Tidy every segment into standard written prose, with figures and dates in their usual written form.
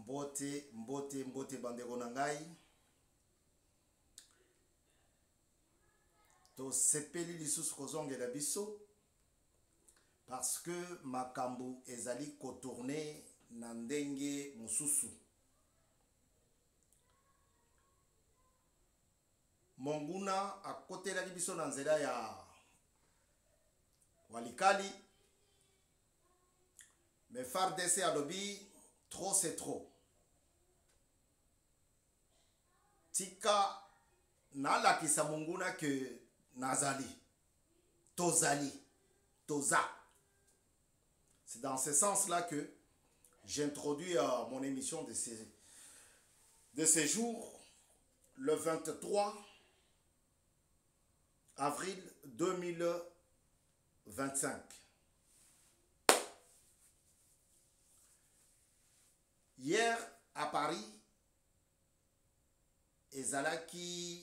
Mbote bandeko na ngai. To sepeli lisusu kozongela biso parce que makambo ezali kotourner na ndenge mususu. Monguna akotelaki biso na nzela ya Walikali. Mais FARDC alobi trop c'est trop. Tika nalakisa monguna que nazali, tozali, toza. C'est dans ce sens-là que j'introduis mon émission de ces jours, le 23 avril 2025. Hier à Paris, ezalaki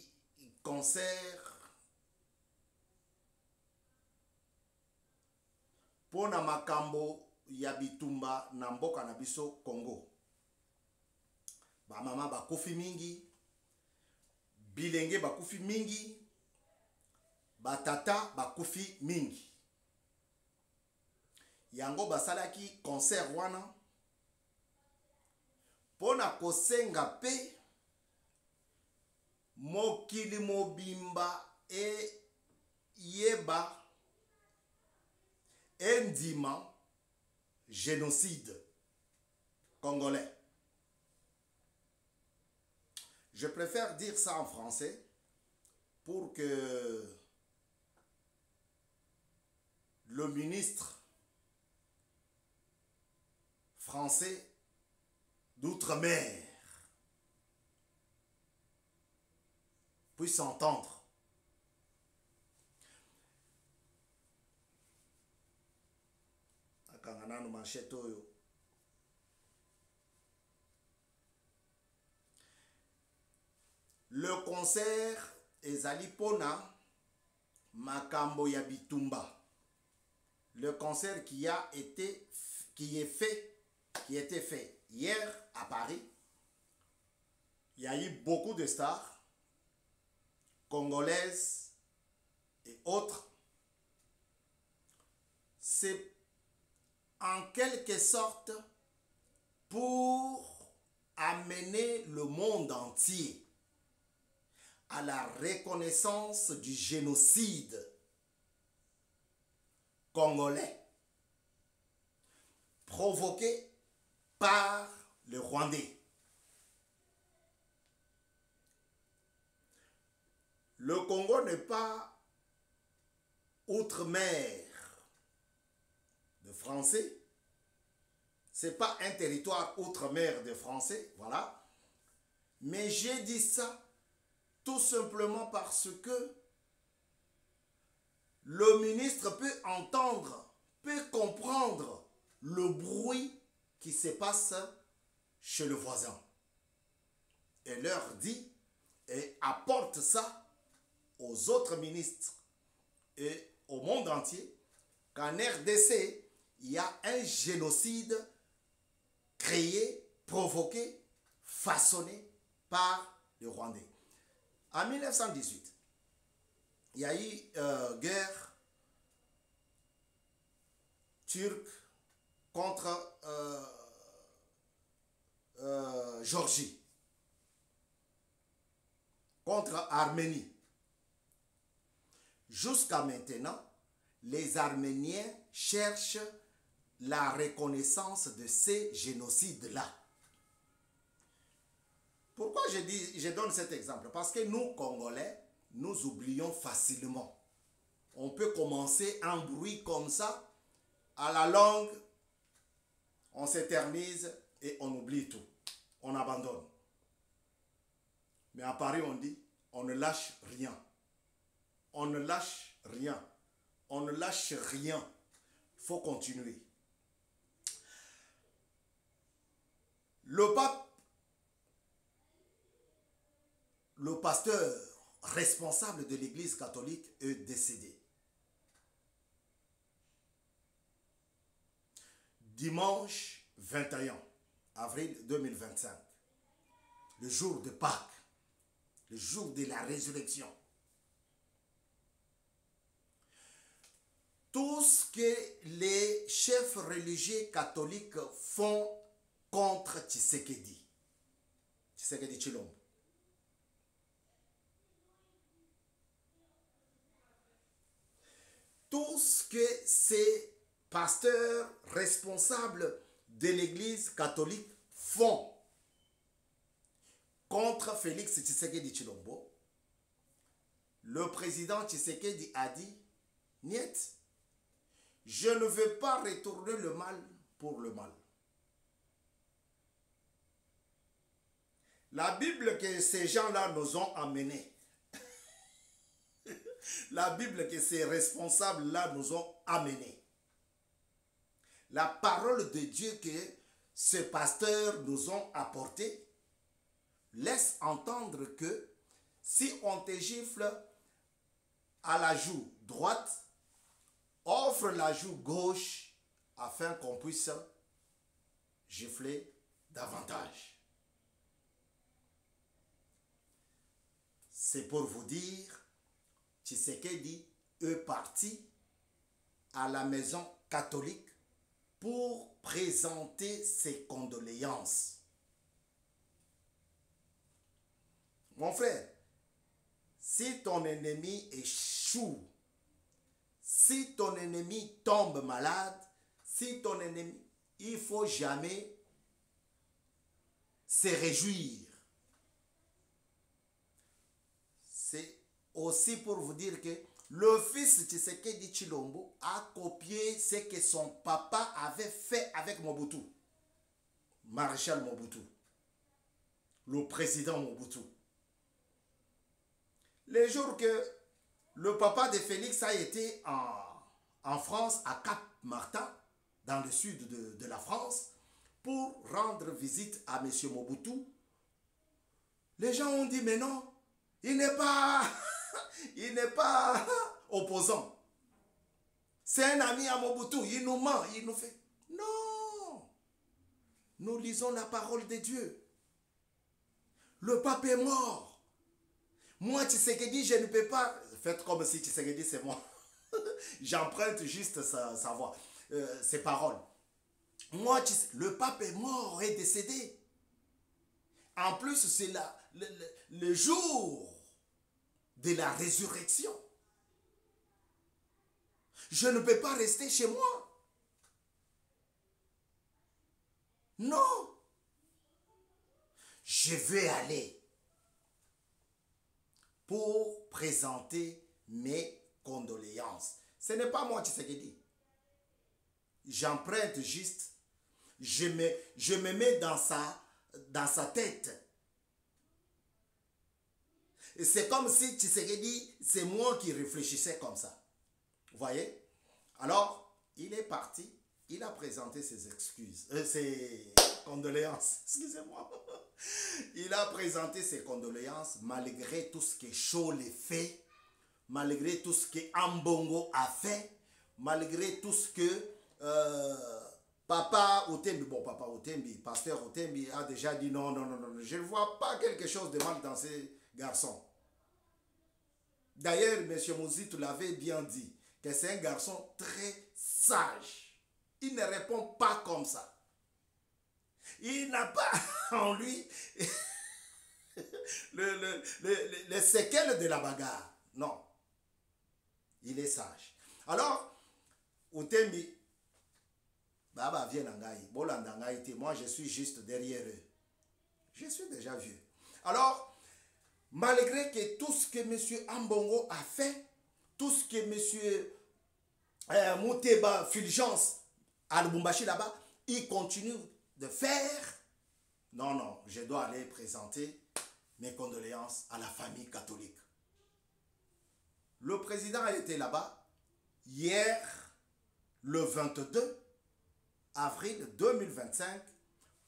concert pona makambo ya bitumba na mboka na biso Congo. Ba mama bakufi mingi, bilenge bakufi mingi, batata bakufi mingi. Yango basalaki concert wana pona kosenga pe mokili mobimba e yeba endima génocide congolais. Je préfère dire ça en français pour que le ministre français d'outre-mer puisse entendre. Le concert ezali pona makambo ya bitumba. Le concert qui était fait hier à Paris. Il y a eu beaucoup de stars congolaises et autres. C'est en quelque sorte pour amener le monde entier à la reconnaissance du génocide congolais provoqué par le Rwandais. Le Congo n'est pas outre-mer de Français. Ce n'est pas un territoire outre-mer de Français, voilà. Mais j'ai dit ça tout simplement parce que le ministre peut entendre, peut comprendre le bruit qui se passe chez le voisin. Et leur dit et apporte ça aux autres ministres et au monde entier qu'en RDC, il y a un génocide créé, provoqué, façonné par les Rwandais. En 1918, il y a eu guerre turque contre Géorgie, contre Arménie. Jusqu'à maintenant, les Arméniens cherchent la reconnaissance de ces génocides-là. Pourquoi je donne cet exemple? Parce que nous, Congolais, nous oublions facilement. On peut commencer un bruit comme ça, à la longue, on s'éternise et on oublie tout. On abandonne. Mais à Paris, on dit, on ne lâche rien. On ne lâche rien. On ne lâche rien. Il faut continuer. Le pape, le pasteur responsable de l'Église catholique est décédé. Dimanche 21. avril 2025, le jour de Pâques, le jour de la résurrection. Tout ce que les chefs religieux catholiques font contre Tshisekedi Tshilombo. Tout ce que ces pasteurs responsables de l'église catholique font contre Félix Tshisekedi Tshilombo, le président Tshisekedi a dit, niet, je ne veux pas retourner le mal pour le mal. La Bible que ces gens-là nous ont amenés, la Bible que ces responsables-là nous ont amenés, la parole de Dieu que ces pasteurs nous ont apportée, laisse entendre que si on te gifle à la joue droite, offre la joue gauche afin qu'on puisse gifler davantage. C'est pour vous dire, Tshisekedi est parti à la maison catholique pour présenter ses condoléances. Mon frère, si ton ennemi échoue, si ton ennemi tombe malade, si ton ennemi, il ne faut jamais se réjouir. C'est aussi pour vous dire que le fils Tshisekedi Tshilombo a copié ce que son papa avait fait avec Mobutu, Maréchal Mobutu, le président Mobutu. Les jours que le papa de Félix a été en France, à Cap-Martin, dans le sud de la France, pour rendre visite à M. Mobutu, les gens ont dit, mais non, il n'est pas opposant. C'est un ami à Mobutu, il nous ment, il nous fait. Non, nous lisons la parole de Dieu. Le pape est mort. Moi, Tshisekedi, je ne peux pas... Faites comme si Tshisekedi, c'est moi. J'emprunte juste sa voix, ses paroles. Moi, le pape est mort et décédé. En plus, c'est le jour de la résurrection. Je ne peux pas rester chez moi. Non. Je vais aller pour présenter mes condoléances. Ce n'est pas moi, Tshisekedi. J'emprunte juste, je me mets dans sa tête. Et c'est comme si Tshisekedi, c'est moi qui réfléchissais comme ça. Vous voyez? Alors, il est parti, il a présenté ses excuses, ses condoléances, excusez-moi. Il a présenté ses condoléances malgré tout ce que Chole fait, malgré tout ce que Ambongo a fait, malgré tout ce que Papa Otembi, pasteur Otembi a déjà dit non, je ne vois pas quelque chose de mal dans ces garçons. D'ailleurs, M. Mouzitou l'avait bien dit, que c'est un garçon très sage. Il ne répond pas comme ça. Il n'a pas en lui les séquelles de la bagarre. Non. Il est sage. Alors, Otembi, Baba vient Nangaï, moi je suis juste derrière eux. Je suis déjà vieux. Alors, malgré que tout ce que M. Ambongo a fait, tout ce que M. Mouteba Fulgence à Lubumbashi là-bas, il continue de faire. Non, je dois aller présenter mes condoléances à la famille catholique. Le président a été là-bas hier, le 22 avril 2025,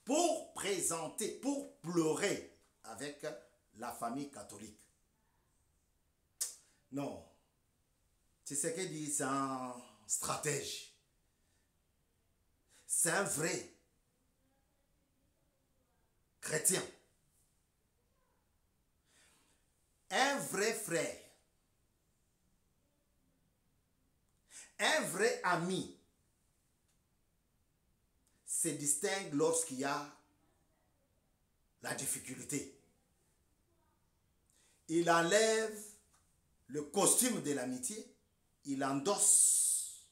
pour présenter, pour pleurer avec la famille catholique. Non. Tshisekedi, c'est un stratège. C'est un vrai. chrétien. Un vrai frère, un vrai ami se distingue lorsqu'il y a la difficulté. Il enlève le costume de l'amitié, il endosse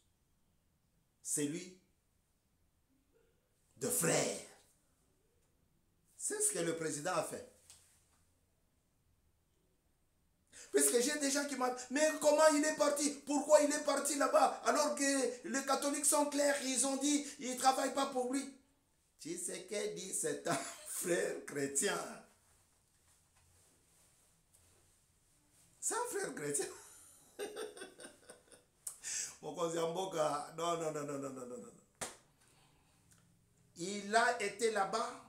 celui de frère. C'est ce que le président a fait. Puisque j'ai des gens qui m'ont dit, mais comment il est parti? Pourquoi il est parti là-bas? Alors que les catholiques sont clairs, ils ont dit, ils ne travaillent pas pour lui. Tu sais qu'elle dit, c'est un frère chrétien. C'est un frère chrétien. Non. Il a été là-bas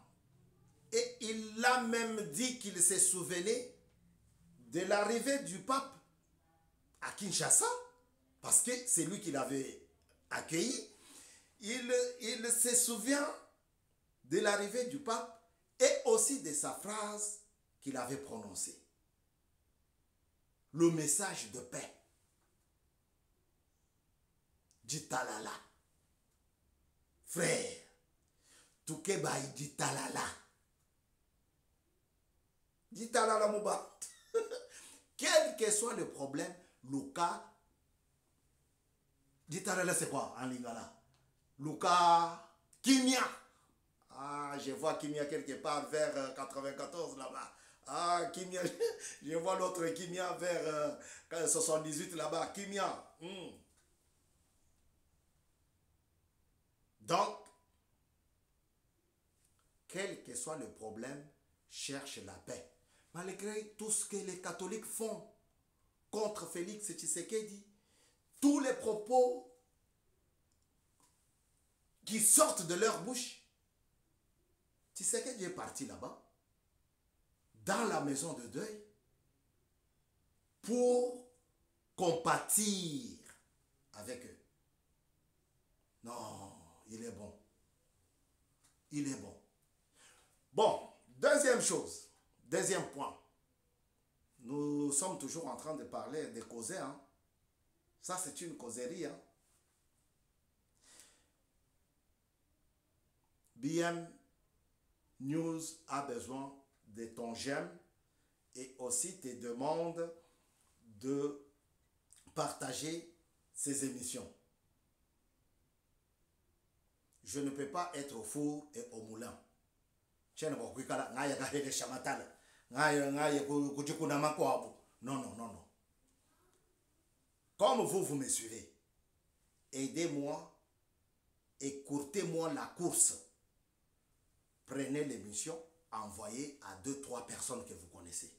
et il a même dit qu'il se souvenait de l'arrivée du pape à Kinshasa, parce que c'est lui qui l'avait accueilli. Il se souvient de l'arrivée du pape et aussi de sa phrase qu'il avait prononcée. Le message de paix. Dit talala. Frère, Toukeba il dit talala. Dit talala mouba. Quel que soit le problème, Luka, dit talala c'est quoi en lingala? Luka Kimia. Ah, je vois Kimia quelque part vers 94 là-bas. Ah, Kimia, je vois l'autre Kimia vers 78 là-bas. Kimia. Donc, quel que soit le problème, cherche la paix. Malgré tout ce que les catholiques font contre Félix Tshisekedi, tous les propos qui sortent de leur bouche, Tshisekedi est parti là-bas, dans la maison de deuil, pour compatir avec eux. Non, il est bon. Il est bon. Bon, deuxième chose. Deuxième point, nous sommes toujours en train de parler, de causer. Hein. Ça, c'est une causerie. Hein. BM News a besoin de ton j'aime et aussi te demande de partager ces émissions. Je ne peux pas être au four et au moulin. Non, non, non, non. Comme vous me suivez, aidez-moi, écourtez-moi la course. Prenez l'émission, envoyez à 2-3 personnes que vous connaissez.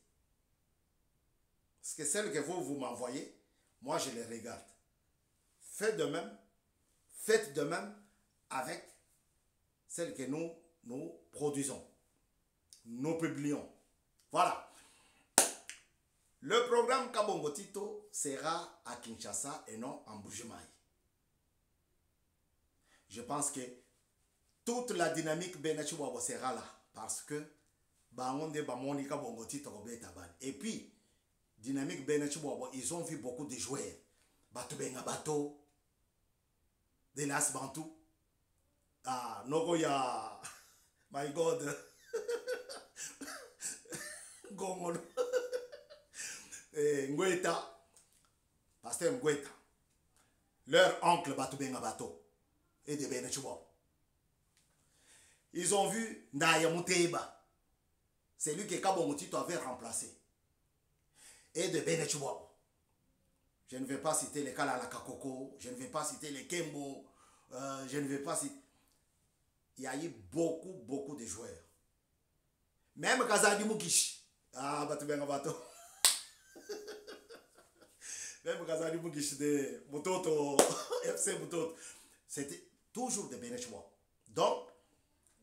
Parce que celles que vous m'envoyez, moi je les regarde. Faites de même avec celles que nous produisons. Nous publions. Voilà. Le programme Kabongo Tito sera à Kinshasa et non en Bujumaï. Je pense que toute la dynamique Benachiwabo sera là. Parce que et puis, dynamique Benachiwabo, ils ont vu beaucoup de joueurs. Bato Benga Bato, Delas Bantou. Ah, Nogoya. My God. Gomolo. Ngweta. Pasteur Ngweta. Leur oncle Bato Benga Bato. Et de Benachiwabo. Ils ont vu Ndaya Mouteba. C'est lui que Kabongo Tito avait remplacé. Et de Benachiwabo. Je ne vais pas citer les Kalala Kakoko. Je ne vais pas citer les Kembo. Je ne vais pas citer. Il y a eu beaucoup de joueurs. Même Kazadi Mukish. Ah, Bato Benga Bato. Même Kazadi Mukish de Mutoto, FC Mutoto. C'était toujours des Benachiwabo. Donc,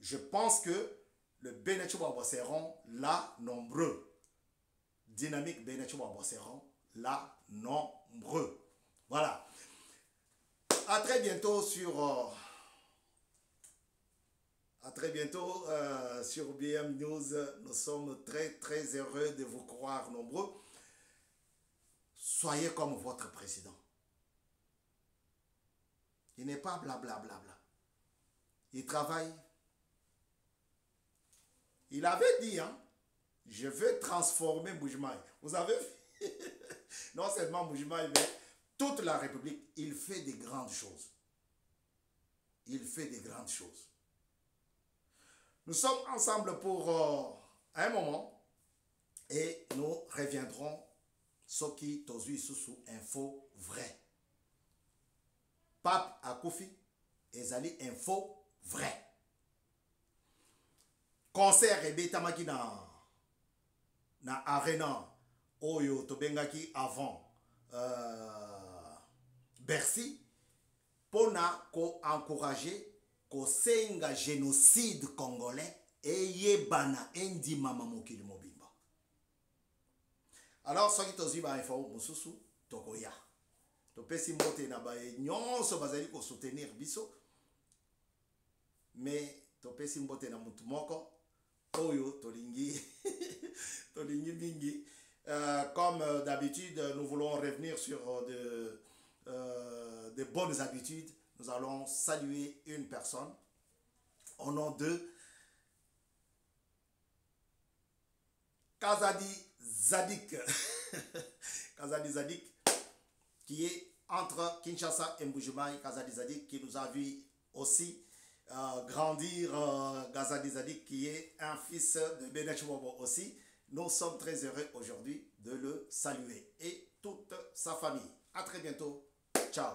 je pense que le Benachiwabo seront là nombreux. Dynamique Benachiwabo seront là nombreux. Voilà. À très bientôt sur À très bientôt sur BM News. Nous sommes très heureux de vous croire nombreux. Soyez comme votre président. Il n'est pas blablabla. Il travaille. Il avait dit, hein, je veux transformer Mbujimaï. Vous avez vu? Non seulement Mbujimaï, mais toute la République. Il fait des grandes choses. Il fait des grandes choses. Nous sommes ensemble pour un moment et nous reviendrons Soki Tozui Susu Info vrai. Pape Akoufi ezali info vrai. Concert ebetamaki na arena oyo tobengaki avant Bercy pona ko encourager ko senga génocide congolais eyebana endimama mokili mobimba. Alors soki tozwi ba info mususu tokoya. Topesi mbote na ba nyonso bazali ko soutenir biso. Mais topesi mbote na mutu moko oyo tolingi tolingi mingi. Comme d'habitude, nous voulons revenir sur de bonnes habitudes. Nous allons saluer une personne au nom de Kazadi Zadik. Kazadi Zadik, qui est entre Kinshasa et Mbujimaï. Kazadi Zadik, qui nous a vu aussi grandir. Kazadi Zadik, qui est un fils de Benechwobo aussi. Nous sommes très heureux aujourd'hui de le saluer et toute sa famille. À très bientôt. Ciao.